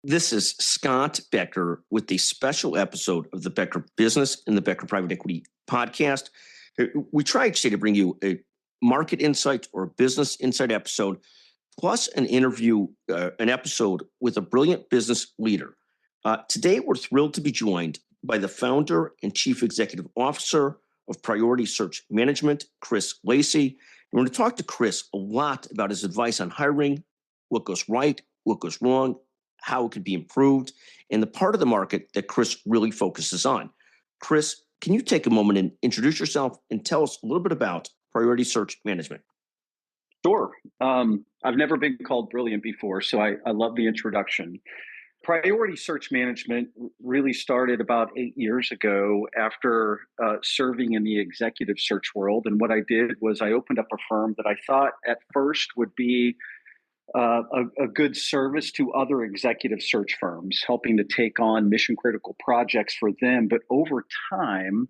This is Scott Becker with the special episode of the Becker Business and the Becker Private Equity podcast. We try each day to bring you a market insight or business insight episode, plus an interview, an episode with a brilliant business leader. Today, we're thrilled to be joined by the founder and chief executive officer of Priority Search Management, Chris Lacy. We're going to talk to Chris a lot about his advice on hiring, what goes right, what goes wrong, how it could be improved, and the part of the market that Chris really focuses on. Chris, can you take a moment and introduce yourself and tell us a little bit about Priority Search Management? Sure. I've never been called brilliant before, so I love the introduction. Priority Search Management really started about 8 years ago after serving in the executive search world. And what I did was I opened up a firm that I thought at first would be a good service to other executive search firms, helping to take on mission critical projects for them. But over time,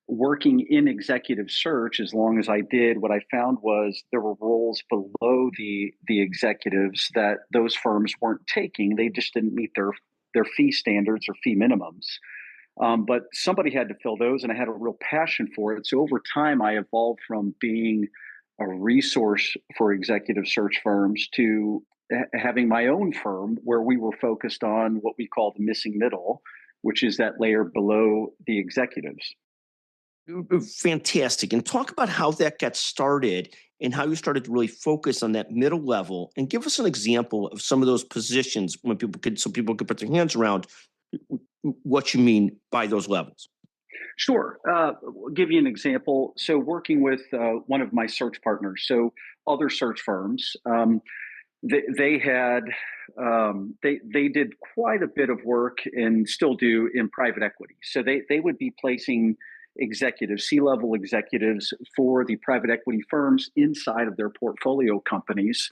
working in executive search, as long as I did, what I found was there were roles below the executives that those firms weren't taking. They just didn't meet their fee standards or fee minimums. But somebody had to fill those, and I had a real passion for it. So over time, I evolved from being a resource for executive search firms to having my own firm where we were focused on what we call the missing middle, which is that layer below the executives. Fantastic. And talk about how that got started and how you started to really focus on that middle level, and give us an example of some of those positions so people could put their hands around what you mean by those levels. Sure. I'll give you an example. So working with one of my search partners, so other search firms, they did quite a bit of work and still do in private equity. So they would be placing executives, C-level executives for the private equity firms inside of their portfolio companies.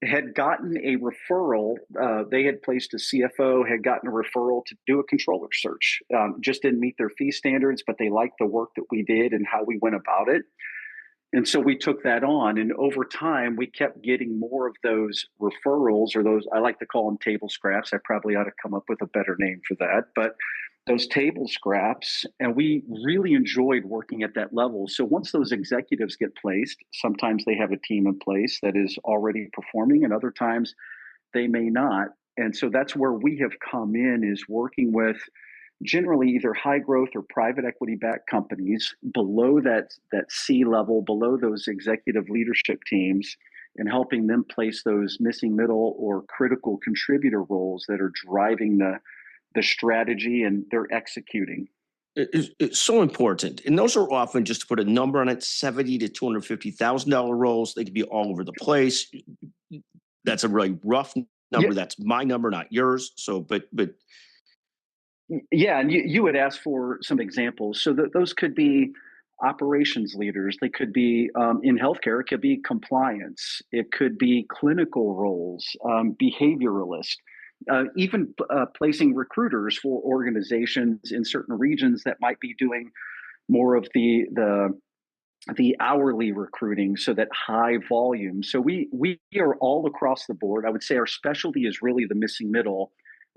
Had gotten a referral. They had placed a CFO, had gotten a referral to do a controller search. Just didn't meet their fee standards, but they liked the work that we did and how we went about it. And so we took that on. And over time, we kept getting more of those referrals, or those, I like to call them table scraps. I probably ought to come up with a better name for that. But those table scraps, and we really enjoyed working at that level. So once those executives get placed, sometimes they have a team in place that is already performing, and other times they may not. And so that's where we have come in, is working with generally either high growth or private equity backed companies below that C level, below those executive leadership teams, and helping them place those missing middle or critical contributor roles that are driving the strategy, and they're executing. It's so important. And those are often, just to put a number on it, $70,000 to $250,000 roles. They could be all over the place. That's a really rough number. Yeah. That's my number, not yours. So, but yeah, and you would ask for some examples. So those could be operations leaders. They could be in healthcare. It could be compliance. It could be clinical roles, behavioralist. Even placing recruiters for organizations in certain regions that might be doing more of the hourly recruiting, so that high volume. So we are all across the board. I would say our specialty is really the missing middle.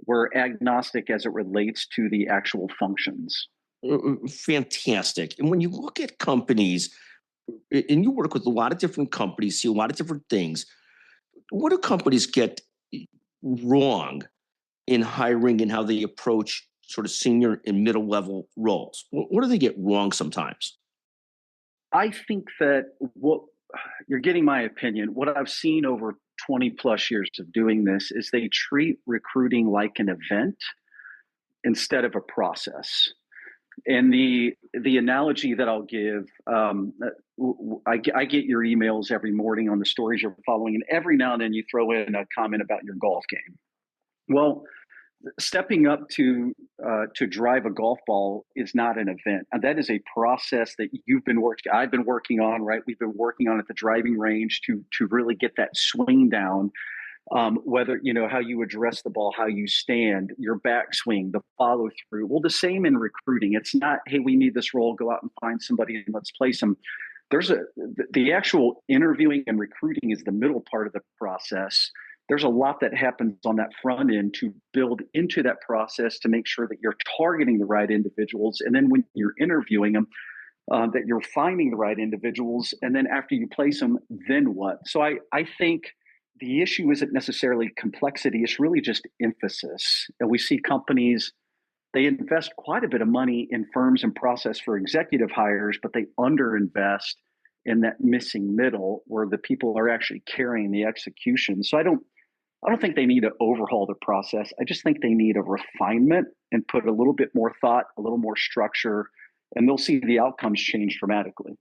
We're agnostic as it relates to the actual functions. Fantastic. And when you look at companies, and you work with a lot of different companies, see a lot of different things, what do companies get wrong in hiring and how they approach sort of senior and middle level roles? What do they get wrong sometimes? I think that what you're getting my opinion. What I've seen over 20 plus years of doing this is they treat recruiting like an event instead of a process. And the analogy that I'll give, I get your emails every morning on the stories you're following, and every now and then you throw in a comment about your golf game. Well, stepping up to drive a golf ball is not an event, and that is a process that I've been working on. Right, we've been working on at the driving range to really get that swing down. Whether, how you address the ball, how you stand, your backswing, the follow through. Well, the same in recruiting. It's not, hey, we need this role, go out and find somebody and let's place them. The actual interviewing and recruiting is the middle part of the process. there's a lot that happens on that front end to build into that process to make sure that you're targeting the right individuals. And then when you're interviewing them, that you're finding the right individuals. And then after you place them, then what? So I think the issue isn't necessarily complexity, it's really just emphasis. And we see companies, they invest quite a bit of money in firms and process for executive hires, but they underinvest in that missing middle where the people are actually carrying the execution. So I don't think they need to overhaul the process. I just think they need a refinement and put a little bit more thought, a little more structure, and they'll see the outcomes change dramatically.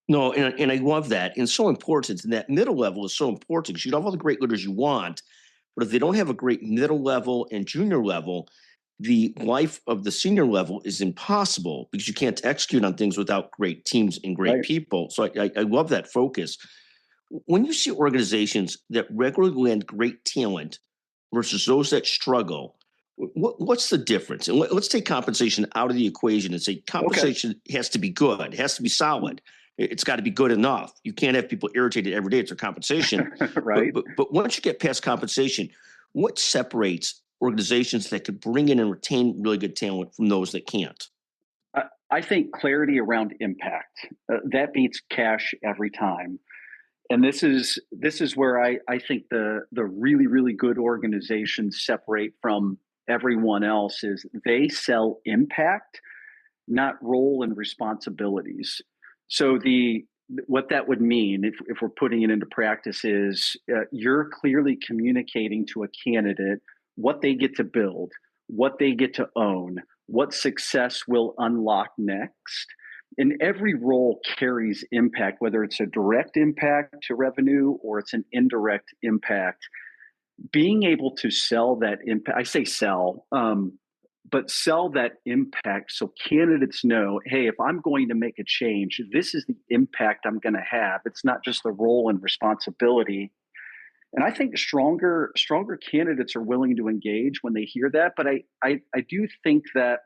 No, and I love that. And so important. And that middle level is so important because you have all the great leaders you want, but if they don't have a great middle level and junior level, the life of the senior level is impossible because you can't execute on things without great teams and great Right. people. So I love that focus. When you see organizations that regularly land great talent versus those that struggle, what's the difference? And let's take compensation out of the equation and say Okay. compensation has to be good, it has to be solid. It's got to be good enough. You can't have people irritated every day. It's their compensation. Right. But once you get past compensation, what separates organizations that could bring in and retain really good talent from those that can't? I think clarity around impact that beats cash every time. And this is where I think the really good organizations separate from everyone else is they sell impact, not role and responsibilities. So the what that would mean if we're putting it into practice is you're clearly communicating to a candidate what they get to build, what they get to own, what success will unlock next. And every role carries impact, whether it's a direct impact to revenue or it's an indirect impact. Being able to sell that impact, I say sell, but sell that impact so candidates know, hey, if I'm going to make a change, this is the impact I'm going to have. It's not just the role and responsibility. And I think stronger candidates are willing to engage when they hear that. But I do think that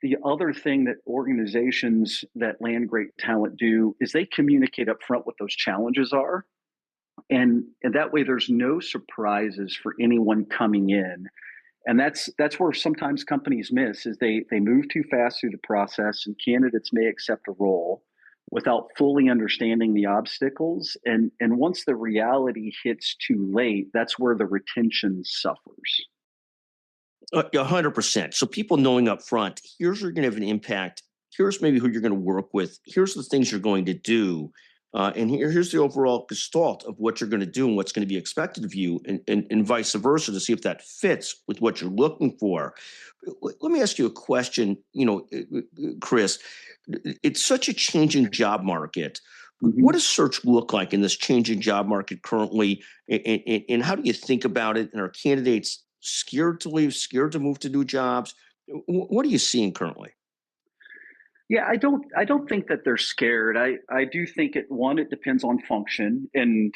the other thing that organizations that land great talent do is they communicate up front what those challenges are. And that way there's no surprises for anyone coming in. And that's where sometimes companies miss is they move too fast through the process and candidates may accept a role without fully understanding the obstacles. And once the reality hits too late, that's where the retention suffers. 100%. So people knowing up front, here's where you're going to have an impact. Here's maybe who you're going to work with. Here's the things you're going to do. And here's the overall gestalt of what you're going to do and what's going to be expected of you, and vice versa to see if that fits with what you're looking for. Let me ask you a question, Chris. It's such a changing job market. What Mhm. does search look like in this changing job market currently? And how do you think about it? And are candidates scared to leave, scared to move to new jobs? What are you seeing currently? Yeah, I don't think that they're scared. I do think it depends on function and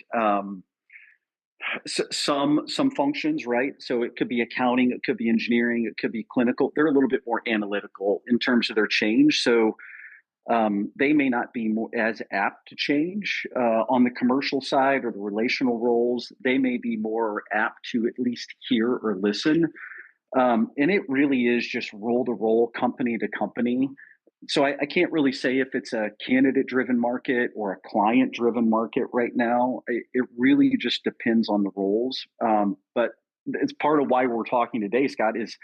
some functions, right? So it could be accounting, it could be engineering, it could be clinical. They're a little bit more analytical in terms of their change. So they may not be more as apt to change on the commercial side or the relational roles. They may be more apt to at least hear or listen. And it really is just role to role, company to company. So I can't really say if it's a candidate driven market or a client driven market right now. It really just depends on the roles. But it's part of why we're talking today, Scott, is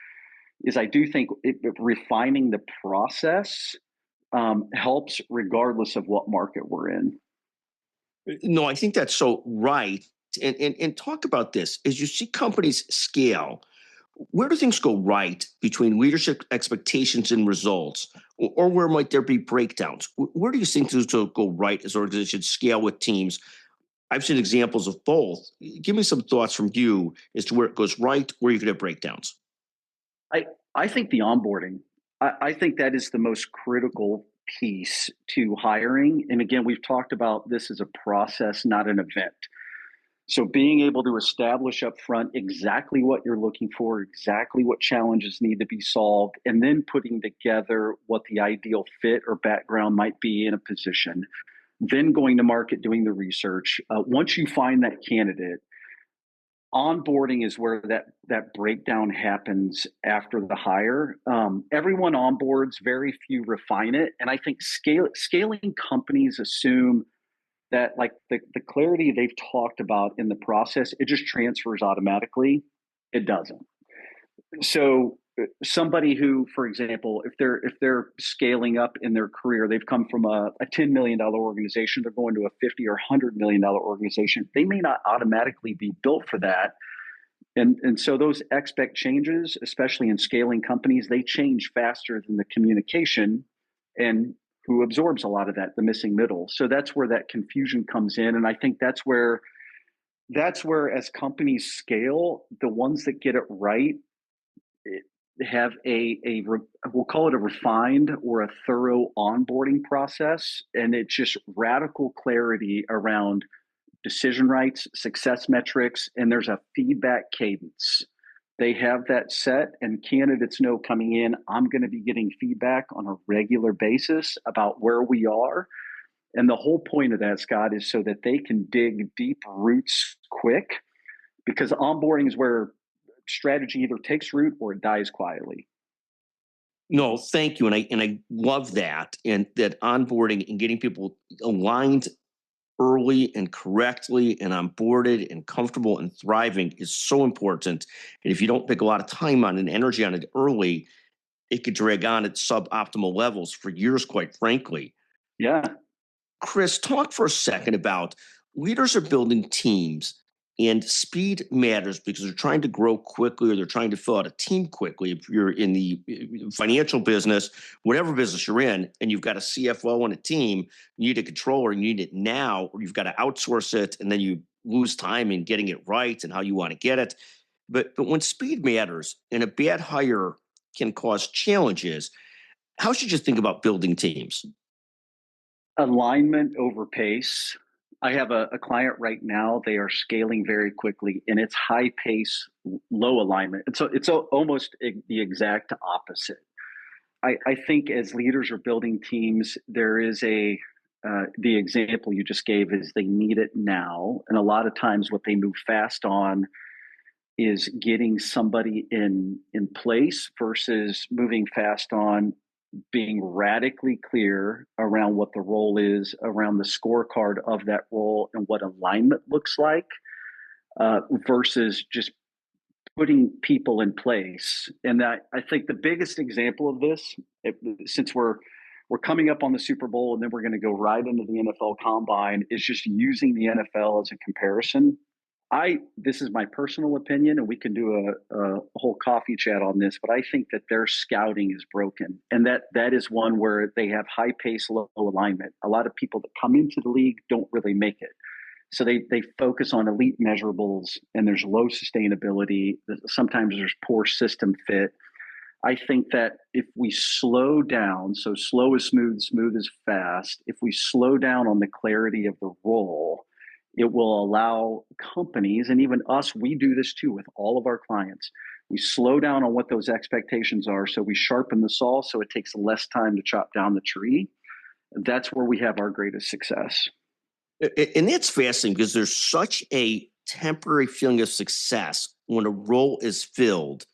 I do think refining the process helps regardless of what market we're in. No, I think that's so right. And talk about this as you see companies scale. Where do things go right between leadership expectations and results, or where might there be breakdowns? Where do you think things will go right as organizations scale with teams? I've seen examples of both. Give me some thoughts from you as to where it goes right, where you could have breakdowns. I I think the onboarding. I think that is the most critical piece to hiring. And again, we've talked about this as a process, not an event. So being able to establish up front exactly what you're looking for, exactly what challenges need to be solved, and then putting together what the ideal fit or background might be in a position, then going to market, doing the research. Once you find that candidate, Onboarding is where that breakdown happens after the hire. Everyone onboards, very few refine it, and I think scaling companies assume that like the clarity they've talked about in the process, it just transfers automatically. It doesn't. So somebody who, for example, if they're scaling up in their career, they've come from a $10 million organization, they're going to a 50 or $100 million organization. They may not automatically be built for that. And so those expect changes, especially in scaling companies, they change faster than the communication, and who absorbs a lot of that, the missing middle. So that's where that confusion comes in. And I think that's where as companies scale, the ones that get it right have we'll call it a refined or a thorough onboarding process, and it's just radical clarity around decision rights, success metrics, and there's a feedback cadence. They have that set, and candidates know coming in, I'm going to be getting feedback on a regular basis about where we are. And the whole point of that, Scott, is so that they can dig deep roots quick, because onboarding is where strategy either takes root or it dies quietly. No, thank you. And I love that. And that onboarding and getting people aligned early and correctly and onboarded and comfortable and thriving is so important. And if you don't take a lot of time on and energy on it early, it could drag on at suboptimal levels for years, quite frankly. Yeah. Chris, talk for a second about leaders are building teams, and speed matters because they're trying to grow quickly or they're trying to fill out a team quickly. If you're in the financial business, whatever business you're in, and you've got a CFO on a team, you need a controller, you need it now, or you've got to outsource it, and then you lose time in getting it right and how you want to get it. But when speed matters and a bad hire can cause challenges, how should you think about building teams? Alignment over pace. I have a client right now. They are scaling very quickly, and it's high pace, low alignment. And so it's almost the exact opposite. I think as leaders are building teams, there is the example you just gave is they need it now. And a lot of times what they move fast on is getting somebody in place versus moving fast on being radically clear around what the role is, around the scorecard of that role and what alignment looks like, versus just putting people in place. And I think the biggest example of this, since we're coming up on the Super Bowl and then we're going to go right into the NFL Combine, is just using the NFL as a comparison. This is my personal opinion, and we can do a whole coffee chat on this, but I think that their scouting is broken, and that is one where they have high pace, low alignment. A lot of people that come into the league don't really make it, so they focus on elite measurables, and there's low sustainability. Sometimes there's poor system fit. I think that if we slow down, so slow is smooth, smooth is fast. If we slow down on the clarity of the role, it will allow companies, and even us, we do this too with all of our clients. We slow down on what those expectations are, so we sharpen the saw so it takes less time to chop down the tree. That's where we have our greatest success. And it's fascinating because there's such a temporary feeling of success when a role is filled.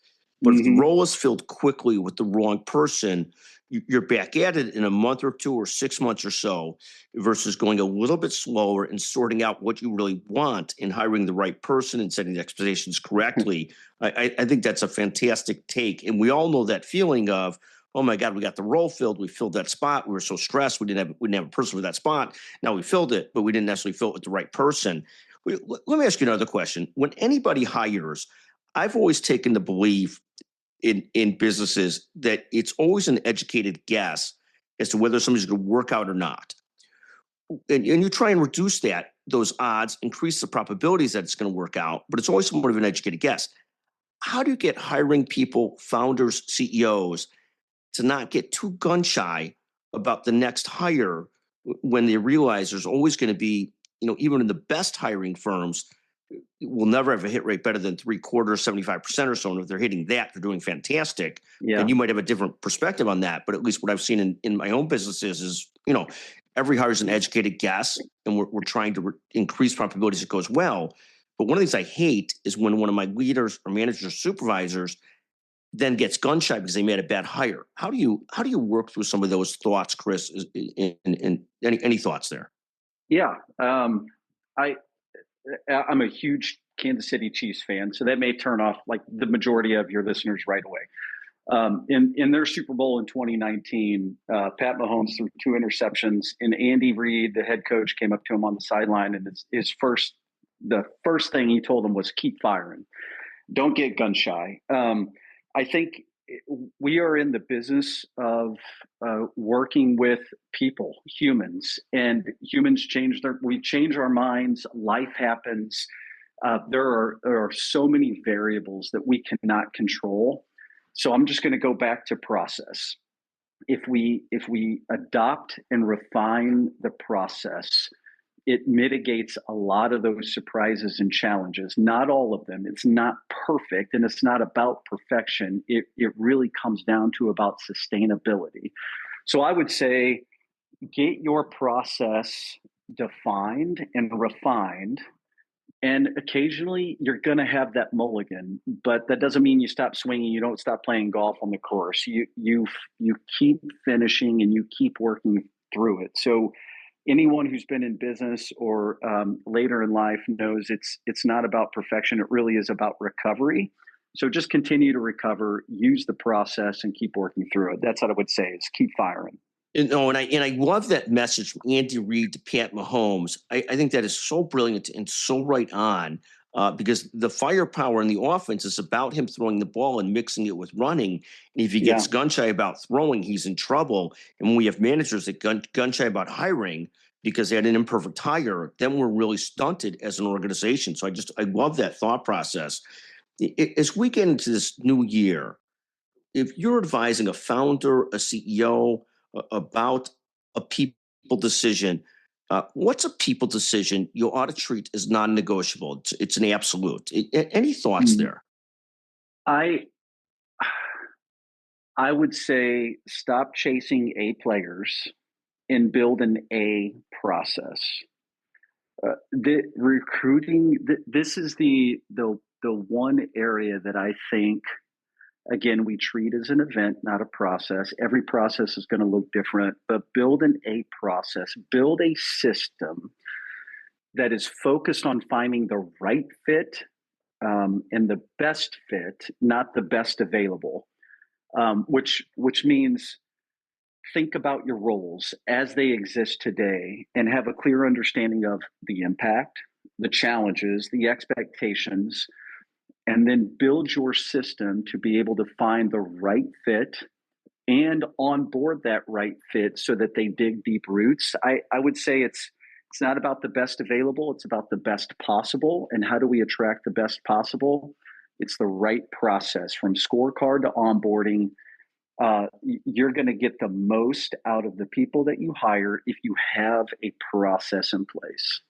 But if the role is filled quickly with the wrong person, you're back at it in a month or two or 6 months or so, versus going a little bit slower and sorting out what you really want and hiring the right person and setting the expectations correctly. I think that's a fantastic take. And we all know that feeling of, oh my God, we got the role filled. We filled that spot. We were so stressed. We didn't have a person for that spot. Now we filled it, but we didn't necessarily fill it with the right person. Let me ask you another question. When anybody hires, I've always taken the belief in businesses that it's always an educated guess as to whether somebody's going to work out or not. And you try and reduce those odds, increase the probabilities that it's going to work out, but it's always somewhat of an educated guess. How do you get hiring people, founders, CEOs, to not get too gun shy about the next hire when they realize there's always going to be, even in the best hiring firms, will never have a hit rate better than 3/4, 75% or so. And if they're hitting that, they're doing fantastic. Yeah. And you might have a different perspective on that. But at least what I've seen in my own businesses is, every hire is an educated guess, and we're trying to increase probabilities it goes well. But one of the things I hate is when one of my leaders or managers or supervisors then gets gun shy because they made a bad hire. How do you work through some of those thoughts, Chris? In any thoughts there? Yeah, I I'm a huge Kansas City Chiefs fan, so that may turn off like the majority of your listeners right away. In their Super Bowl in 2019, Pat Mahomes threw two interceptions, and Andy Reid, the head coach, came up to him on the sideline, and the first thing he told him was keep firing, don't get gun shy. I think we are in the business of working with people, humans, and humans we change our minds. Life happens. There are so many variables that we cannot control. So I'm just going to go back to process. If we adopt and refine the process, it mitigates a lot of those surprises and challenges. Not all of them. It's not perfect, and it's not about perfection. It really comes down to about sustainability. So I would say get your process defined and refined. And occasionally you're going to have that mulligan, but that doesn't mean you stop swinging. You don't stop playing golf on the course. You keep finishing and you keep working through it. So anyone who's been in business or later in life knows it's not about perfection. It really is about recovery. So just continue to recover, use the process, and keep working through it. That's what I would say: is keep firing. And I love that message from Andy Reid to Pat Mahomes. I think that is so brilliant and so right on, because the firepower in the offense is about him throwing the ball and mixing it with running. And if he Yeah, gets gun shy about throwing, he's in trouble. And when we have managers that gun shy about hiring because they had an imperfect hire, then we're really stunted as an organization. So I love that thought process. As we get into this new year, if you're advising a founder, a CEO about a people decision, what's a people decision you ought to treat as non-negotiable? It's an absolute. Any thoughts Mhm. there? I I would say stop chasing A players and build an A process. The recruiting. This is the one area that I think, again, we treat as an event, not a process. Every process is going to look different, but build an A process, build a system that is focused on finding the right fit, and the best fit, not the best available. Which means think about your roles as they exist today and have a clear understanding of the impact, the challenges, the expectations, and then build your system to be able to find the right fit and onboard that right fit so that they dig deep roots. I would say it's not about the best available, it's about the best possible. And how do we attract the best possible? It's the right process from scorecard to onboarding. You're going to get the most out of the people that you hire if you have a process in place.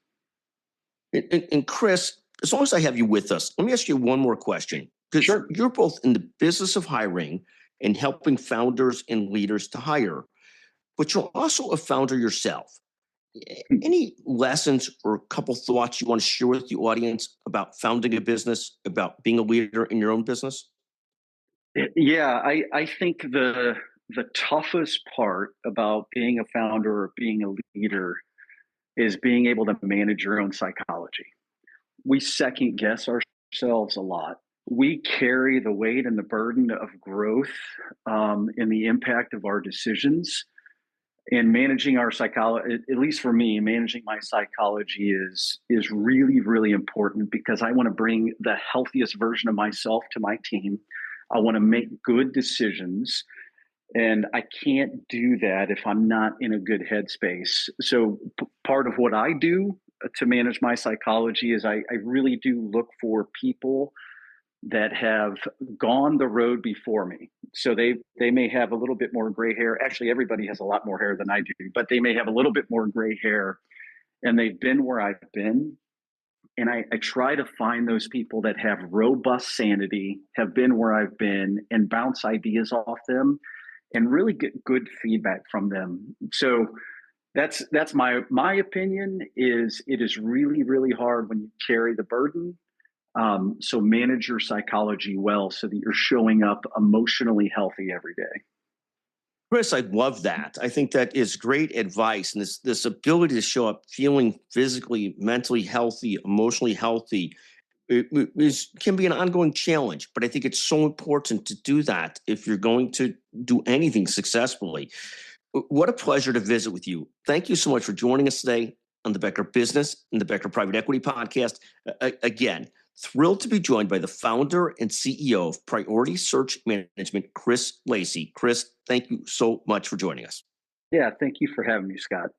And Chris, as long as I have you with us, let me ask you one more question, because Sure. you're both in the business of hiring and helping founders and leaders to hire, but you're also a founder yourself. Any lessons or a couple thoughts you want to share with the audience about founding a business, about being a leader in your own business? Yeah, I think the toughest part about being a founder or being a leader is being able to manage your own psychology. We second guess ourselves a lot. We carry the weight and the burden of growth, and the impact of our decisions. And managing our psychology, at least for me, managing my psychology is really, really important because I want to bring the healthiest version of myself to my team. I want to make good decisions, and I can't do that if I'm not in a good headspace. So part of what I do to manage my psychology is I really do look for people that have gone the road before me. So they may have a little bit more gray hair. Actually, everybody has a lot more hair than I do, but they may have a little bit more gray hair, and they've been where I've been. And I try to find those people that have robust sanity, have been where I've been, and bounce ideas off them and really get good feedback from them. So That's my opinion. Is it is really really hard when you carry the burden. So manage your psychology well so that you're showing up emotionally healthy every day. Chris, I love that. I think that is great advice. And this ability to show up feeling physically, mentally healthy, emotionally healthy can be an ongoing challenge. But I think it's so important to do that if you're going to do anything successfully. What a pleasure to visit with you. Thank you so much for joining us today on the Becker Business and the Becker Private Equity Podcast. Again, thrilled to be joined by the founder and CEO of Priority Search Management, Chris Lacy. Chris, thank you so much for joining us. Yeah, thank you for having me, Scott.